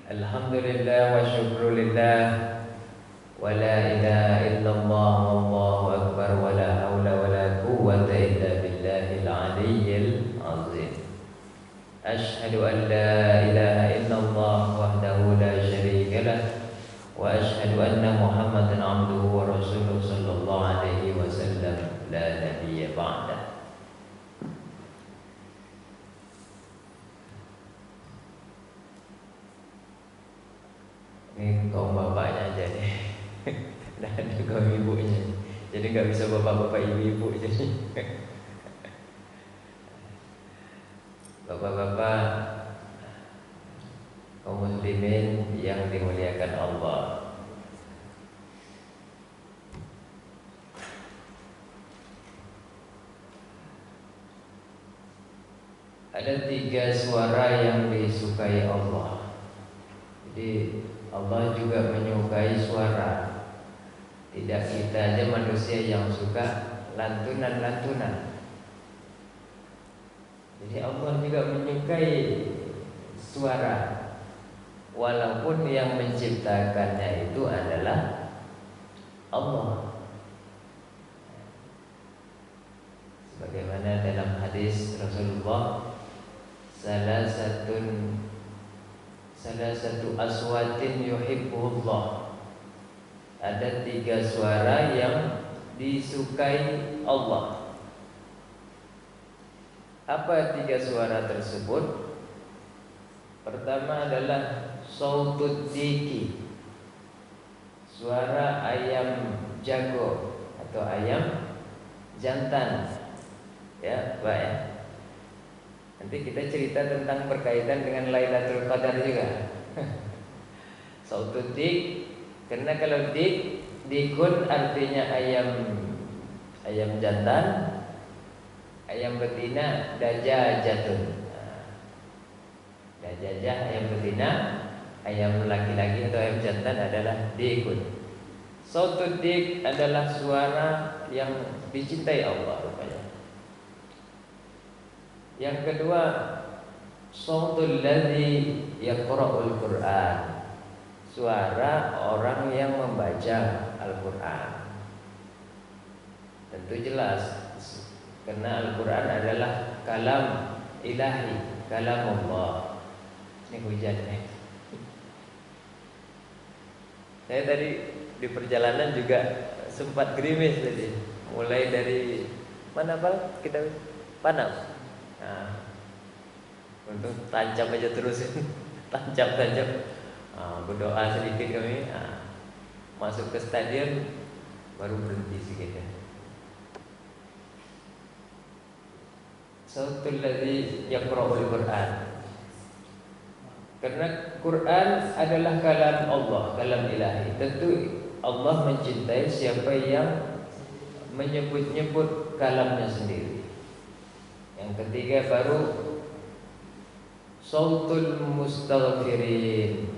Alhamdulillah wa syukrulillah wa la ilaha illallah wallahu akbar wa la haula wa la quwwata illa billahil aliyyil azim. Ashhadu an la ilaha illallah wahdahu la syarika lah wa ashhadu anna Muhammadan abduhu wa rasuluhu sallallahu alaihi wasallam la nabiyya ba'dah. Ini kaum bapaknya aja nih. Dan kaum ibunya. Jadi nggak bisa bapak-bapak ibu-ibu jadi. Bapak-bapak kaum muslimin yang dimuliakan Allah. Ada 3 suara yang disukai Allah. Jadi Allah juga menyukai suara. Tidak kita aja manusia yang suka lantunan-lantunan. Jadi Allah juga menyukai suara, walaupun yang menciptakannya itu adalah Allah. Sebagaimana dalam hadis Rasulullah, salah satu aswatin yuhibbuhullah. Ada 3 suara yang disukai Allah. Apa 3 suara tersebut? Pertama adalah sautud diki, suara ayam jago atau ayam jantan. Ya, Pak ya. Nanti kita cerita tentang berkaitan dengan Lailatul Qadar juga. Sautud dik, karena kalau dikun artinya ayam jantan, ayam betina dajajatun. Dajajah ayam betina, ayam laki-laki atau ayam jantan adalah dikun. Sautud dik adalah suara yang dicintai Allah rupanya. Yang kedua, sautul ladzi yaqra'ul Qur'an, suara orang yang membaca Al-Qur'an. Tentu jelas, karena Al-Qur'an adalah kalam ilahi, kalam Allah. Ini hujan nih. Saya tadi di perjalanan juga sempat gerimis tadi. Mulai dari mana Pak? Kita Panam. Nah, untuk tancap aja terusin, tancap. Berdoa sedikit kami. Masuk ke stadion baru berhenti sedikit. Sautul ladzi yaqra'ul Qur'an. Karena Quran adalah kalam Allah, kalam ilahi. Tentu Allah mencintai siapa yang menyebut-nyebut kalamnya sendiri. Yang ketiga baru sautul mustaghfirin,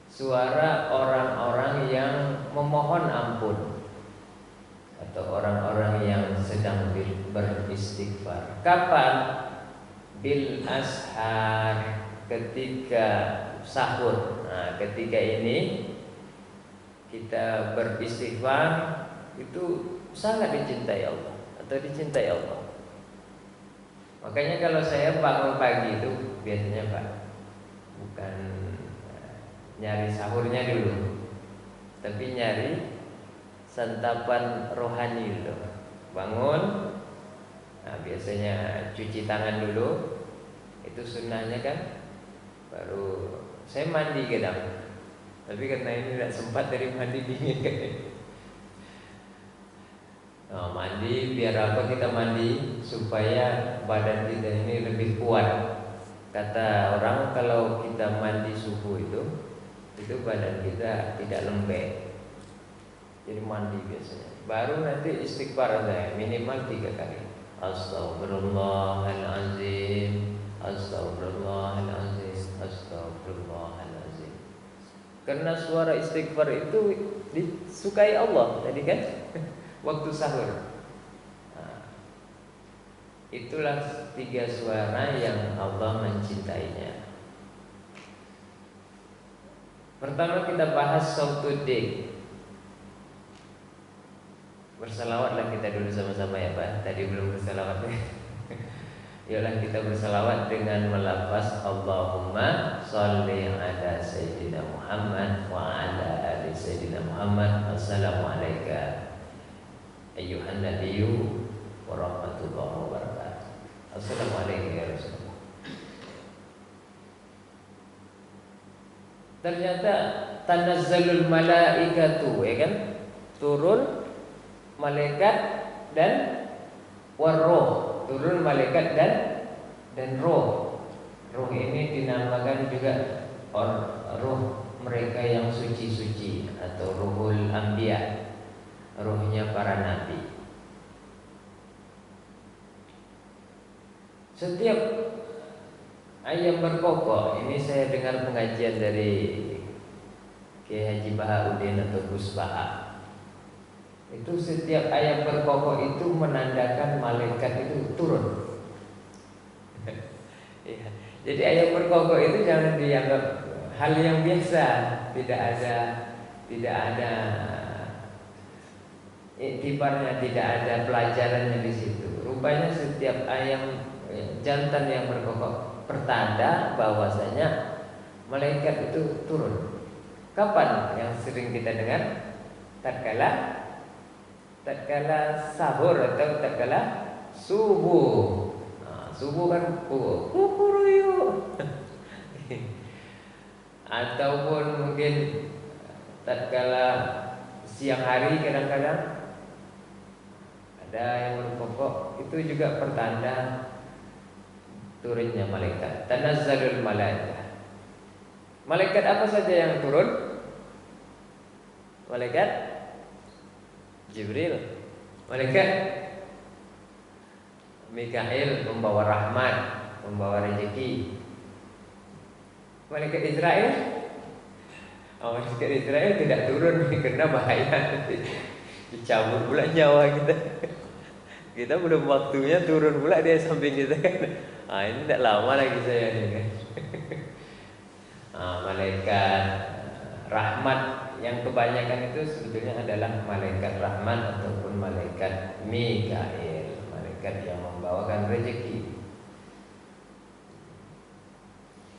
suara orang-orang yang memohon ampun atau orang-orang yang sedang beristighfar. Kapan? Bil ashar, ketika sahur. Nah, ketika ini kita beristighfar, itu sangat dicintai Allah atau dicintai Allah. Makanya kalau saya bangun pagi itu biasanya Pak, bukan nyari sahurnya dulu, tapi nyari santapan rohani dulu. Bangun, nah biasanya cuci tangan dulu, itu sunnahnya kan. Baru saya mandi kadang, tapi karena ini tidak sempat dari mandi dingin kan. Nah, mandi biar apa kita mandi? Supaya badan kita ini lebih kuat. Kata orang kalau kita mandi subuh itu badan kita tidak lembek. Jadi mandi biasanya. Baru nanti istighfar saya minimal 3 kali. Astaghfirullahalazim, astaghfirullahalazim, astaghfirullahalazim. Karena suara istighfar itu disukai Allah tadi kan. Waktu sahur. Nah, itulah 3 suara yang Allah mencintainya. Pertama kita bahas sautuddin. Bersalawatlah kita dulu sama-sama ya Pak. Tadi belum bersalawat. Yalah kita bersalawat dengan melafaz Allahumma sholli ala Sayyidina Muhammad wa ala ali Sayyidina Muhammad. Assalamualaikum ayyuhan nabiyyu wa rahmatullahi wa barakatuh. Assalamualaikum ya Rasulullah. Ternyata tanazzalul malaikatu, ya kan? Turun malaikat dan warroh. Turun malaikat dan roh. Roh ini dinamakan juga roh mereka yang suci-suci atau ruhul anbiya, rohnya para nabi. Setiap ayat berpokok, ini saya dengar pengajian dari Kiai Haji Bahauddin atau Gus Baha. Itu setiap ayat berpokok itu menandakan malaikat itu turun. Ya. Jadi ayat berpokok itu jangan dianggap hal yang biasa, tidak ada iktibarnya, tidak ada pelajarannya di situ. Rupanya setiap ayat jantan yang berpokok pertanda bahwasanya malaikat itu turun. Kapan yang sering kita dengar? Tatkala sahur atau tatkala subuh. Nah, subuh kan kukuruyuk. Ataupun mungkin tatkala siang hari kadang-kadang ada yang berpokok, itu juga pertanda turunnya malaikat. Tanazzalul malaikah. Malaikat apa saja yang turun? Malaikat Jibril, malaikat Mikail membawa rahmat, membawa rezeki. Malaikat Israel, malaikat Israel tidak turun karena bahaya, dicabut pula nyawa kita. Kita belum waktunya turun pula dia samping kita kan. Ini tidak lama lagi saya ini kan. Malaikat rahmat yang kebanyakan itu sebetulnya adalah malaikat rahmat ataupun malaikat Mikail, malaikat yang membawakan rezeki.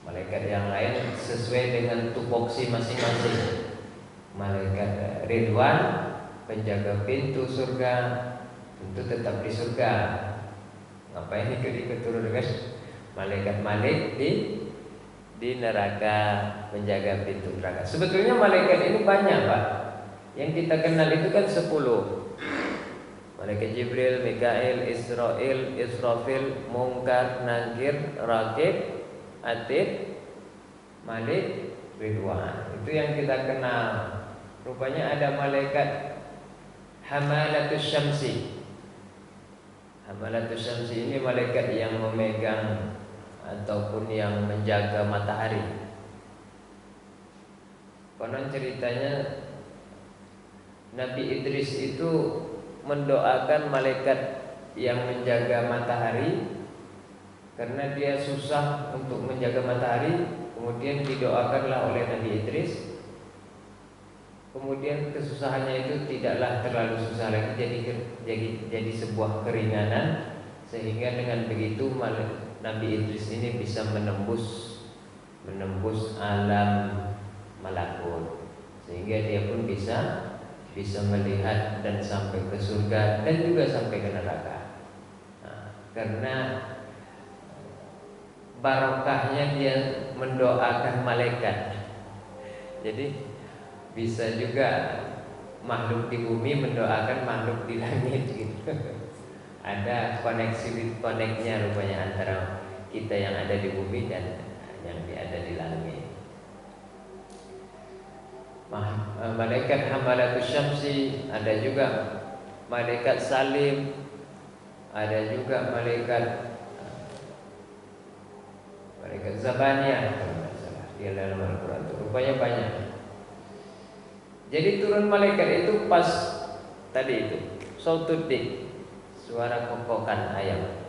Malaikat yang lain sesuai dengan tupoksi masing-masing. Malaikat Ridwan, penjaga pintu surga, tentu tetap di surga. Ngapain ikut-ikut turun kan? Malaikat Malik di neraka, penjaga pintu neraka. Sebetulnya malaikat ini banyak Pak. Yang kita kenal itu kan 10. Malaikat Jibril, Mikail, Israfil, Munkar, Nakir, Raqib, Atid, Malik, Ridwan. Itu yang kita kenal. Rupanya ada malaikat Hamalatus Syamsi. Hamalatus Syamsi ini malaikat yang memegang ataupun yang menjaga matahari. Konon ceritanya Nabi Idris itu mendoakan malaikat yang menjaga matahari karena dia susah untuk menjaga matahari. Kemudian didoakanlah oleh Nabi Idris. Kemudian kesusahannya itu tidaklah terlalu susah lagi, jadi sebuah keringanan, sehingga dengan begitu Nabi Idris ini bisa menembus alam malakut, sehingga dia pun bisa melihat dan sampai ke surga dan juga sampai ke neraka. Karena barokahnya dia mendoakan malaikat. Jadi bisa juga makhluk di bumi mendoakan makhluk di langit gitu. Ada koneknya rupanya antara kita yang ada di bumi dan yang ada di langit. Malaikat Hamalatus Syamsi, ada juga malaikat Salim, ada juga malaikat Zabaniyah, dia dalam Al-Quran. Rupanya banyak. Jadi turun malaikat itu pas tadi itu sautuddin, suara kokokan ayam.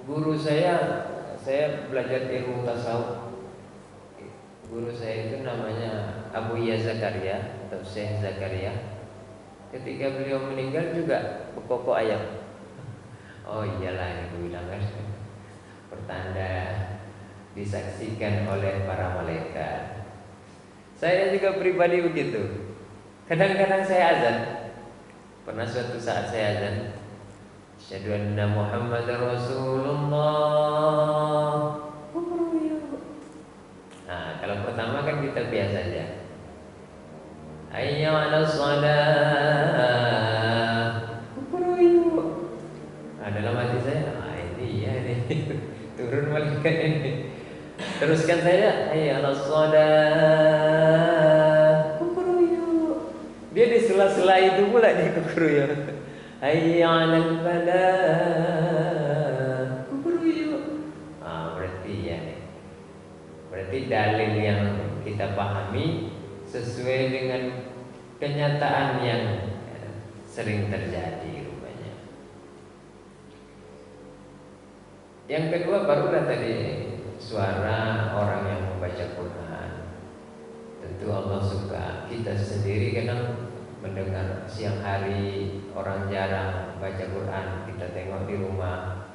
Guru saya belajar ilmu tasawuf. Guru saya itu namanya Abuya Zakaria atau Syekh Zakaria, ketika beliau meninggal juga bekokok ayam. Oh iyalah, itu bilang kan, pertanda disaksikan oleh para malaikat. Saya juga pribadi begitu. Kadang-kadang saya azan. Pernah suatu saat saya azan, asyhadu anna Muhammadar Rasulullah. Nah, kalau pertama kan kita biasa aja. Hayya 'alas shalah. Nah, dalam hati saya, ini ya nih. Turun malaikat ini. Teruskan saya, hayya 'alas shalah. Dia di sela-sela itu pula dia kukuruyuk. Hayya 'alal falah. Berarti ya nih. Berarti dalil yang kita pahami sesuai dengan kenyataan yang sering terjadi rupanya. Yang kedua barulah tadi suara orang yang membaca Quran. Tentu Allah suka. Kita sendiri kadang mendengar siang hari orang jarang baca Quran, kita tengok di rumah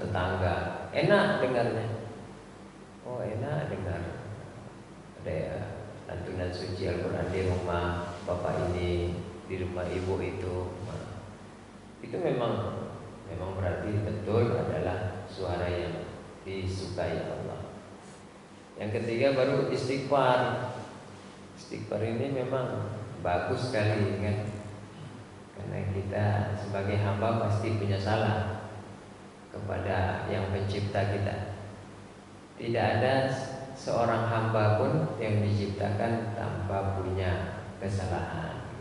tetangga enak dengarnya. Oh enak dengar. Ada ya lantunan suci Al-Quran di rumah bapak ini, di rumah ibu itu. Itu memang berarti betul adalah suara yang disukai Allah. Yang ketiga baru istighfar. Istighfar ini memang bagus sekali kan, karena kita sebagai hamba pasti punya salah kepada yang pencipta kita. Tidak ada seorang hamba pun yang diciptakan tanpa punya kesalahan.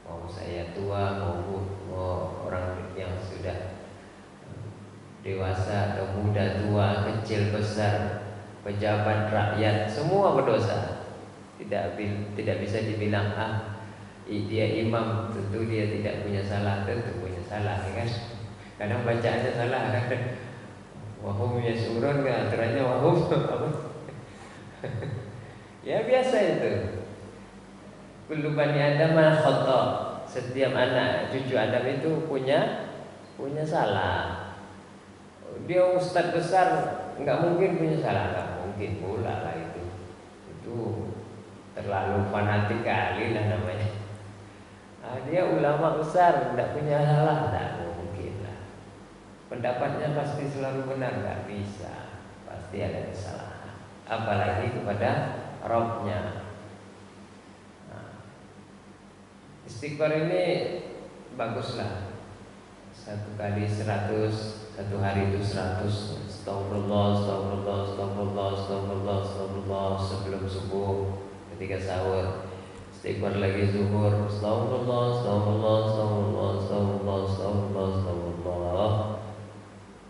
Mau saya tua, mau orang yang sudah dewasa atau muda, tua, kecil, besar, pejabat, rakyat, semua berdosa. Tidak bisa dibilang dia imam tentu dia tidak punya salah. Tentu punya salah kan. Kadang bacaannya salah kan. Wahum yasurun kan antaranya wahum apa? Ya biasa itu. Kullu bani Adam khata. Setiap anak cucu Adam itu punya salah. Dia ustadz besar nggak mungkin punya salah, nggak mungkin pula lah itu. Itu terlalu fanatik kali lah namanya. Dia ulama besar tidak punya salah, tidak mungkin lah. Pendapatnya pasti selalu benar, nggak bisa, pasti ada kesalahan. Apalagi kepada Rabbnya. Istighfar ini baguslah. 1 kali 100, 1 hari itu 100. Astagfirullah, astagfirullah, astagfirullah, astagfirullah, astagfirullah sebelum subuh. Ketika sahur, istighfar lagi zuhur, astagfirullah, astagfirullah, astagfirullah, astagfirullah, astagfirullah, astagfirullah.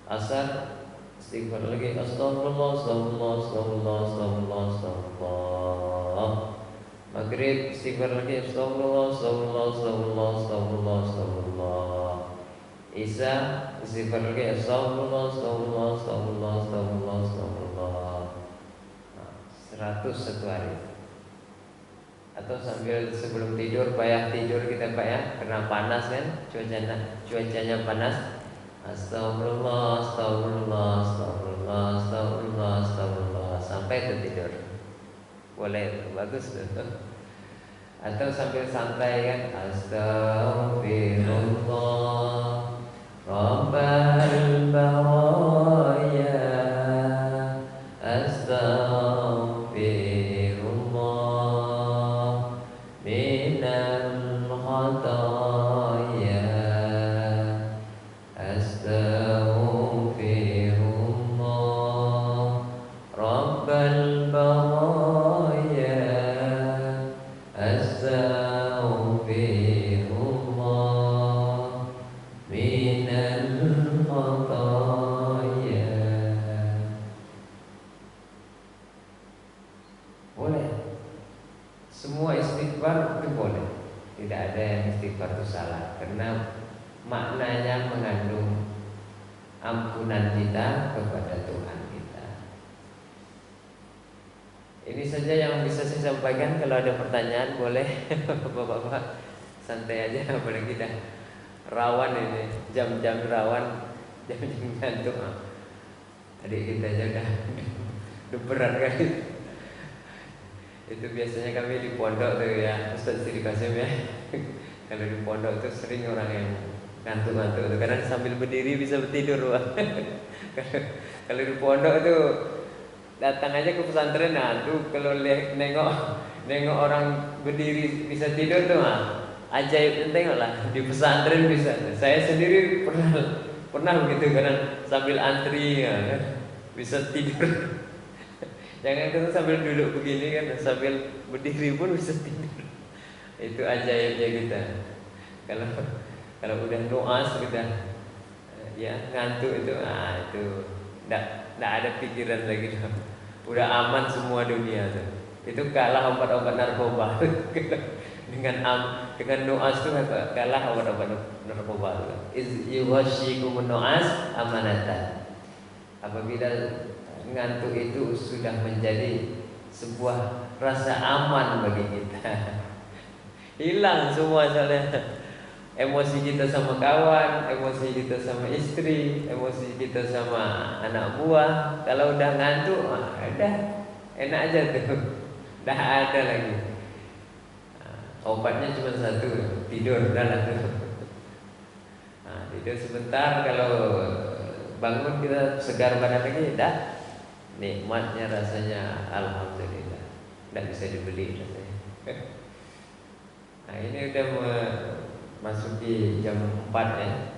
Asar, istighfar lagi, astagfirullah, astagfirullah, astagfirullah, astagfirullah, astagfirullah. Maghrib, istighfar lagi, astagfirullah, astagfirullah, astagfirullah, astagfirullah, astagfirullah. Isya, istighfar lagi, astagfirullah, astagfirullah, astagfirullah, astagfirullah, astagfirullah. 100 1 hari. Atau sambil sebelum tidur, payah tidur kita payah karena panas kan, cuacanya panas. Astagfirullah, astagfirullah, astagfirullah, astagfirullah, astagfirullah sampai tertidur. Boleh, bagus tuh. Atau sambil santai kan, astagfirullah, Rabbal baraya, astagfirullah minal khataya, astagfirullah Rabbal baraya, astagfirullah minal khataya. Boleh. Semua istighfar itu boleh. Tidak ada yang istighfar itu salah, karena maknanya mengandung ampunan kita kepada Tuhan kita. Ini saja yang bisa saya sampaikan. Kalau ada pertanyaan boleh bapak-bapak santai aja, apalagi dah rawan ini, jam-jam rawan, jam-jam ngantuk. Adik kita aja udah berat kali. Itu biasanya kami di pondok tuh ya, Ustaz Sri Kasim ya. Kalau di pondok tuh sering orang yang ngantuk-ngantuk tuh, kadang sambil berdiri bisa tidur wah. Kalau di pondok tuh datang aja ke pesantren, nah tuh kalau nengok orang berdiri bisa tidur tuh mah ajaib, tengok lah di pesantren bisa. Saya sendiri pernah begitu kadang sambil antri ya, kan bisa tidur. Jangan kan sambil duduk begini kan, sambil berdiri pun bisa tidur. Itu ajaibnya kita. Kalau kalau udah nuas udah ya ngantuk itu, itu nggak ada pikiran lagi tuh. Udah aman semua dunia tuh. Itu kalah obat-obat narkoba. dengan nuas tuh kalah obat-obat narkoba tuh. Yuhasyikum nuas amanatan. Apabila ngantuk itu sudah menjadi sebuah rasa aman bagi kita. Hilang semua soalnya emosi kita sama kawan, emosi kita sama istri, emosi kita sama anak buah. Kalau udah ngantuk, udah enak aja tuh, udah ada lagi. Obatnya cuma satu, tidur, udah lah tuh. Tidur sebentar, kalau bangun kita segar badan lagi, dah nikmatnya rasanya alhamdulillah, tidak bisa dibeli rasanya. Nah ini udah memasuki jam 4 ya.